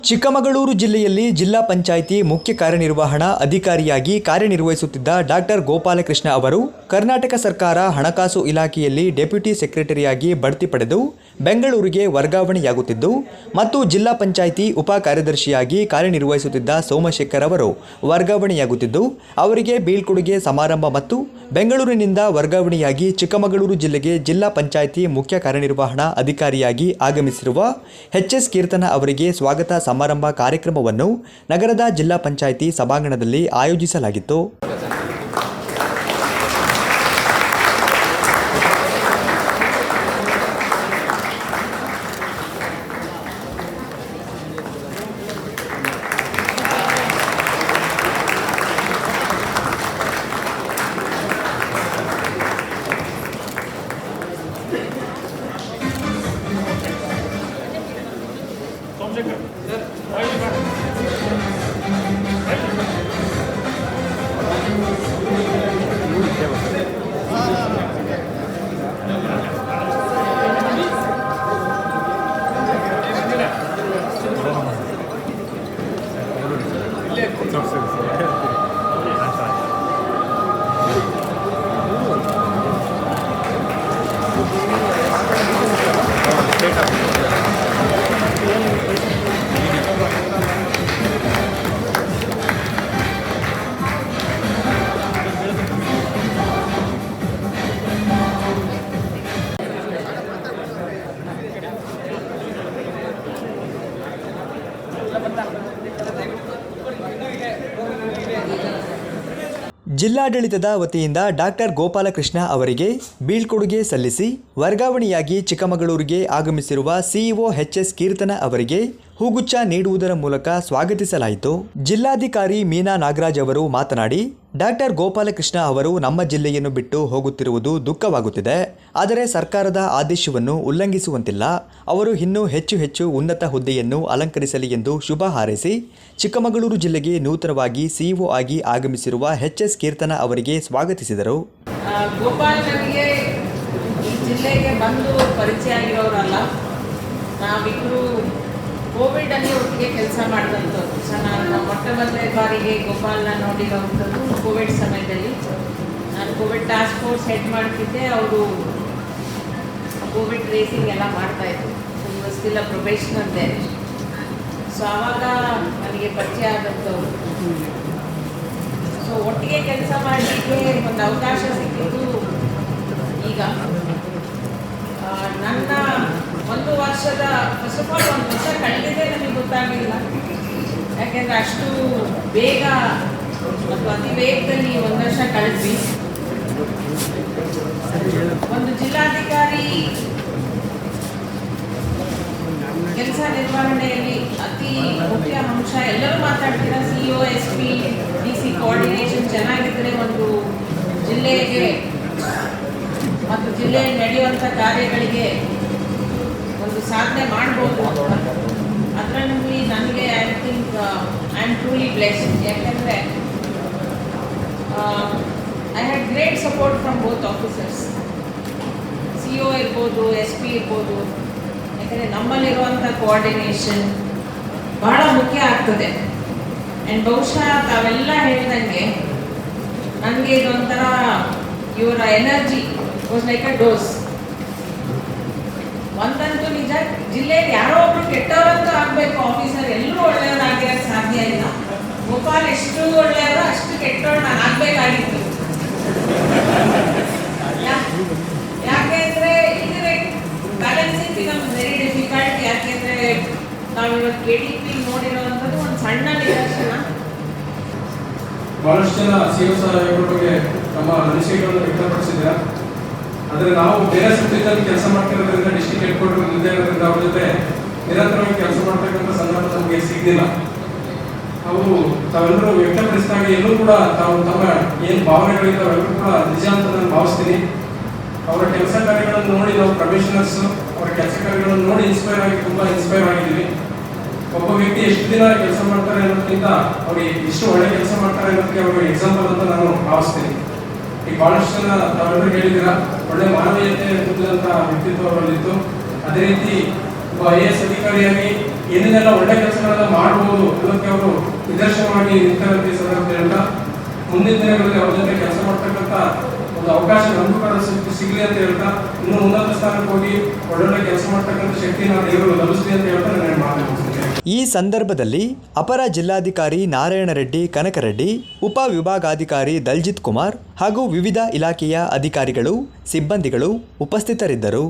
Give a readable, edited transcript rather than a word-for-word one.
ಚಿಕ್ಕಮಗಳೂರು ಜಿಲ್ಲೆಯಲ್ಲಿ ಜಿಲ್ಲಾ ಪಂಚಾಯಿತಿ ಮುಖ್ಯ ಕಾರ್ಯನಿರ್ವಹಣಾ ಅಧಿಕಾರಿಯಾಗಿ ಕಾರ್ಯನಿರ್ವಹಿಸುತ್ತಿದ್ದ ಡಾಕ್ಟರ್ ಗೋಪಾಲಕೃಷ್ಣ ಅವರು ಕರ್ನಾಟಕ ಸರ್ಕಾರ ಹಣಕಾಸು ಇಲಾಖೆಯಲ್ಲಿ ಡೆಪ್ಯೂಟಿ ಸೆಕ್ರೆಟರಿಯಾಗಿ ಬಡ್ತಿ ಪಡೆದು ಬೆಂಗಳೂರಿಗೆ ವರ್ಗಾವಣೆಯಾಗುತ್ತಿದ್ದು ಮತ್ತು ಜಿಲ್ಲಾ ಪಂಚಾಯಿತಿ ಉಪ ಕಾರ್ಯದರ್ಶಿಯಾಗಿ ಕಾರ್ಯನಿರ್ವಹಿಸುತ್ತಿದ್ದ ಸೋಮಶೇಖರ್ ಅವರು ವರ್ಗಾವಣೆಯಾಗುತ್ತಿದ್ದು ಅವರಿಗೆ ಬೀಳ್ಕೊಡುಗೆ ಸಮಾರಂಭ ಮತ್ತು ಬೆಂಗಳೂರಿನಿಂದ ವರ್ಗಾವಣೆಯಾಗಿ ಚಿಕ್ಕಮಗಳೂರು ಜಿಲ್ಲೆಗೆ ಜಿಲ್ಲಾ ಪಂಚಾಯಿತಿ ಮುಖ್ಯ ಕಾರ್ಯನಿರ್ವಹಣಾ ಅಧಿಕಾರಿಯಾಗಿ ಆಗಮಿಸಿರುವ ಎಚ್.ಎಸ್. ಕೀರ್ತನ ಅವರಿಗೆ ಸ್ವಾಗತ ಸಮಾರಂಭ ಕಾರ್ಯಕ್ರಮವನ್ನು ನಗರದ ಜಿಲ್ಲಾ ಪಂಚಾಯಿತಿ ಸಭಾಂಗಣದಲ್ಲಿ ಆಯೋಜಿಸಲಾಗಿತ್ತು. ಜಿಲ್ಲಾಡಳಿತದ ವತಿಯಿಂದ ಡಾಕ್ಟರ್ ಗೋಪಾಲಕೃಷ್ಣ ಅವರಿಗೆ ಬೀಳ್ಕೊಡುಗೆ ಸಲ್ಲಿಸಿ ವರ್ಗಾವಣೆಯಾಗಿ ಚಿಕ್ಕಮಗಳೂರಿಗೆ ಆಗಮಿಸಿರುವ ಸಿಇಒ ಎಚ್.ಎಸ್. ಕೀರ್ತನ ಅವರಿಗೆ ಹೂಗುಚ್ಛ ನೀಡುವುದರ ಮೂಲಕ ಸ್ವಾಗತಿಸಲಾಯಿತು. ಜಿಲ್ಲಾಧಿಕಾರಿ ಮೀನಾ ನಾಗರಾಜ್ ಅವರು ಮಾತನಾಡಿ, ಡಾಕ್ಟರ್ ಗೋಪಾಲಕೃಷ್ಣ ಅವರು ನಮ್ಮ ಜಿಲ್ಲೆಯನ್ನು ಬಿಟ್ಟು ಹೋಗುತ್ತಿರುವುದು ದುಃಖವಾಗುತ್ತಿದೆ. ಆದರೆ ಸರ್ಕಾರದ ಆದೇಶವನ್ನು ಉಲ್ಲಂಘಿಸುವಂತಿಲ್ಲ. ಅವರು ಇನ್ನೂ ಹೆಚ್ಚು ಉನ್ನತ ಹುದ್ದೆಯನ್ನು ಅಲಂಕರಿಸಲಿ ಎಂದು ಶುಭ ಹಾರೈಸಿ ಚಿಕ್ಕಮಗಳೂರು ಜಿಲ್ಲೆಗೆ ನೂತನವಾಗಿ ಸಿಇಒ ಆಗಿ ಆಗಮಿಸಿರುವ ಎಚ್.ಎಸ್. ಕೀರ್ತನ ಅವರಿಗೆ ಸ್ವಾಗತಿಸಿದರು. ಗೋಪಾಲ್ ನನಗೆ ಈ ಜಿಲ್ಲೆಗೆ ಬಂದು ಪರಿಚಯ ಆಗಿರೋರಲ್ಲ, ನಾವಿಬ್ಬರು ಕೋವಿಡಲ್ಲಿ ಒಟ್ಟಿಗೆ ಕೆಲಸ ಮಾಡಿದಂಥದ್ದು. ನಾನು ಮೊಟ್ಟಮೊದಲನೇ ಬಾರಿಗೆ ಗೋಪಾಲ್ನ ನೋಡಿರೋವಂಥದ್ದು ಕೋವಿಡ್ ಸಮಯದಲ್ಲಿ. ನಾನು ಕೋವಿಡ್ ಟಾಸ್ಕ್ ಫೋರ್ಸ್ ಹೆಡ್ ಮಾಡ್ತಿದ್ದೆ, ಅವರು ಕೋವಿಡ್ ಟ್ರೇಸಿಂಗ್ ಎಲ್ಲ ಮಾಡ್ತಾಯಿದ್ರು. Still a professional they. So ಆವಾಗ ನನಗೆ ಪರಿಚಯ ಆದಂಥವ್ರು. ಸೊ ಒಟ್ಟಿಗೆ ಕೆಲಸ ಮಾಡಲಿಕ್ಕೆ ಒಂದು ಅವಕಾಶ ಸಿಕ್ಕಿದ್ದು ಈಗ. ನನ್ನ ಒಂದು ವರ್ಷದ ಫಸ್ಟ್ ಆಫ್ ಆಲ್ ಒಂದು ವರ್ಷ ಕಳೆದಿದೆ ನನಗೆ ಗೊತ್ತಾಗಲಿಲ್ಲ. ಯಾಕೆಂದರೆ ಅಷ್ಟು ಬೇಗ ಮತ್ತು ಅತಿ ವೇಗದಲ್ಲಿ ಒಂದು ವರ್ಷ ಕಳೆದ್ವಿ. ಒಂದು ಜಿಲ್ಲಾಧಿಕಾರಿ ಕೆಲಸ ನಿರ್ವಹಣೆಯಲ್ಲಿ ಅತಿ ಮುಖ್ಯ ಅಂಶ, ಎಲ್ಲರೂ ಮಾತಾಡ್ತೀರಾ, ಸಿಇಒ, SP, DC ಕೋಆರ್ಡಿನೇಷನ್ ಚೆನ್ನಾಗಿದ್ದರೆ ಒಂದು ಜಿಲ್ಲೆಗೆ ಮತ್ತು ಜಿಲ್ಲೆಯಲ್ಲಿ ನಡೆಯುವಂಥ ಕಾರ್ಯಗಳಿಗೆ ಒಂದು ಸಾಧನೆ ಮಾಡ್ಬೋದು ಅಂತ. ಅದರಲ್ಲಿ ನನಗೆ ಐ ಆಮ್ ಟ್ರೂಲಿ ಬ್ಲೆಸ್ಡ್. ಯಾಕೆಂದರೆ I had great support from both officers. CO ಇರ್ಬೋದು, SP ಇರ್ಬೋದು. ಯಾಕೆಂದರೆ ನಮ್ಮಲ್ಲಿರುವಂಥ ಕೋಆರ್ಡಿನೇಷನ್ ಬಹಳ ಮುಖ್ಯ ಆಗ್ತದೆ. ಆ್ಯಂಡ್ ಬಹುಶಃ ತಾವೆಲ್ಲ ಹೇಳ್ದಂಗೆ ನನಗೆ ಇದೊಂಥರ ಇವರ energy was like a dose. ಒಂದಂತೂ ನಿಜ, ಜಿಲ್ಲೆಯಲ್ಲಿ ಯಾರೋ ಒಬ್ರು ಕೆಟ್ಟವರಂತೂ ಆಗಬೇಕು, ಆಫೀಸರ್ ಎಲ್ಲರೂ ಒಳ್ಳೆಯವರಾಗಿರೋಕ್ಕೆ ಸಾಧ್ಯ ಇಲ್ಲ. ಗೋಪಾಲ್ ಎಷ್ಟು ಒಳ್ಳೆಯವರು ಅಷ್ಟು ಕೆಟ್ಟವ್ರು ನಾನು ಆಗಬೇಕಾಗಿತ್ತು. ಯಾಕೆಂದರೆ ಇದ್ರೆ ಬ್ಯಾಲೆನ್ಸಿಂಗ್ ಬಿಕಮ್ಸ್ ವೆರಿ ಡಿಫಿಕಲ್ಟ್. ಯಾಕೆಂದರೆ ನಾವು ಇವತ್ತು KDP ನೋಡಿರೋವಂಥದ್ದು ಒಂದು ಸಣ್ಣ ನಿದರ್ಶನ. ಬಹಳಷ್ಟು ಜನ CO ಸಾಹೇಬರ ಬಗ್ಗೆ ತಮ್ಮ ಅನಿಸಿಕೆಗಳನ್ನು ವ್ಯಕ್ತಪಡಿಸಿದ್ದಾರೆ. ಆದರೆ ನಾವು ಬೇರೆ ಸಂಸ್ಥೆಯಲ್ಲಿ ಕೆಲಸ ಮಾಡ್ತಿರೋದ್ರಿಂದ, ಡಿಸ್ಟ್ರಿಕ್ಟ್ ಹೆಡ್ ಕ್ವಾರ್ಟರ್ ಮುಂದೆ ಇರೋದ್ರಿಂದ ಅವ್ರ ಜೊತೆ ನಿರಂತರವಾಗಿ ಕೆಲಸ ಮಾಡ್ತಕ್ಕಂಥ ಸಂದರ್ಭ ನಮಗೆ ಸಿಗಲಿಲ್ಲ. ಅವರು ತಾವೆಲ್ಲರೂ ವ್ಯಕ್ತಪಡಿಸಿದಾಗ ಎಲ್ಲರೂ ಕೂಡ ತಾವು ತಮ್ಮ ಏನು ಭಾವನೆಗಳಿದ್ದಾವೆ ಎಲ್ಲರೂ ಕೂಡ ನಿಜ ಅಂತ ನಾನು ಭಾವಿಸ್ತೀನಿ. ಅವರ ಕೆಲಸ ಕಾರ್ಯಗಳನ್ನು ನೋಡಿ ನಾವು ಪ್ರೊಫೆಷನಲ್ಸ್ ಅವರ ಕೆಲಸ ಕಾರ್ಯಗಳನ್ನು ನೋಡಿ ತುಂಬ ಇನ್ಸ್ಪೈರ್ ಆಗಿದ್ದೀವಿ. ಒಬ್ಬ ವ್ಯಕ್ತಿ ಎಷ್ಟು ದಿನ ಕೆಲಸ ಮಾಡ್ತಾರೆ ಅನ್ನೋದಕ್ಕಿಂತ ಅವ್ರಿಗೆ ಎಷ್ಟು ಒಳ್ಳೆ ಕೆಲಸ ಮಾಡ್ತಾರೆ ಅನ್ನೋದಕ್ಕೆ ಅವರು ಎಕ್ಸಾಂಪಲ್ ಅಂತ ನಾನು ಭಾವಿಸ್ತೀನಿ. ಈಗ ಬಹಳಷ್ಟು ಜನ ತಾವೆಲ್ಲರೂ ಹೇಳಿದ್ದೀರಾ, ಒಳ್ಳೆ ಮಾನವೀಯತೆ ಹೊಂದಿದಂಥ ವ್ಯಕ್ತಿತ್ವ ಅವರಲ್ಲಿತ್ತು. ಅದೇ ರೀತಿ ಒಬ್ಬ IAS ಅಧಿಕಾರಿಯಾಗಿ ಏನೇನೆಲ್ಲ ಒಳ್ಳೆ ಕೆಲಸಗಳನ್ನ ಮಾಡ್ಬೋದು ಅನ್ನೋದಕ್ಕೆ ಅವರು ನಿದರ್ಶನವಾಗಿ ನಿಂತಿರುವಂತ ಈ ಸಂದರ್ಭದಲ್ಲಿ ಹೇಳ್ತಾ ಮುಂದಿನ ದಿನಗಳಲ್ಲಿ ಅವ್ರ ಜೊತೆ ಕೆಲಸ ಮಾಡ್ತಕ್ಕಂಥ ಒಂದು ಅವಕಾಶ ನಮಗೂ ಕೂಡ ಸಿಗಲಿ ಅಂತ ಹೇಳ್ತಾ ಇನ್ನೂ ಉನ್ನತ ಸ್ಥಾನಕ್ಕೆ ಹೋಗಿ ಒಳ್ಳೊಳ್ಳೆ ಕೆಲಸ ಮಾಡ್ತಕ್ಕಂಥ ಶಕ್ತಿನ ದೇವರು ಲಭಿಸಲಿ ಅಂತ ಹೇಳ್ತಾ ನಾನು ಮಾತನಾಡ್ತೀನಿ. ಈ ಸಂದರ್ಭದಲ್ಲಿ ಅಪರ ಜಿಲ್ಲಾಧಿಕಾರಿ ನಾರಾಯಣ ರೆಡ್ಡಿ ಕನಕರೆಡ್ಡಿ, ಉಪ ವಿಭಾಗಾಧಿಕಾರಿ ದಲ್ಜಿತ್ ಕುಮಾರ್ ಹಾಗೂ ವಿವಿಧ ಇಲಾಖೆಯ ಅಧಿಕಾರಿಗಳು, ಸಿಬ್ಬಂದಿಗಳು ಉಪಸ್ಥಿತರಿದ್ದರು.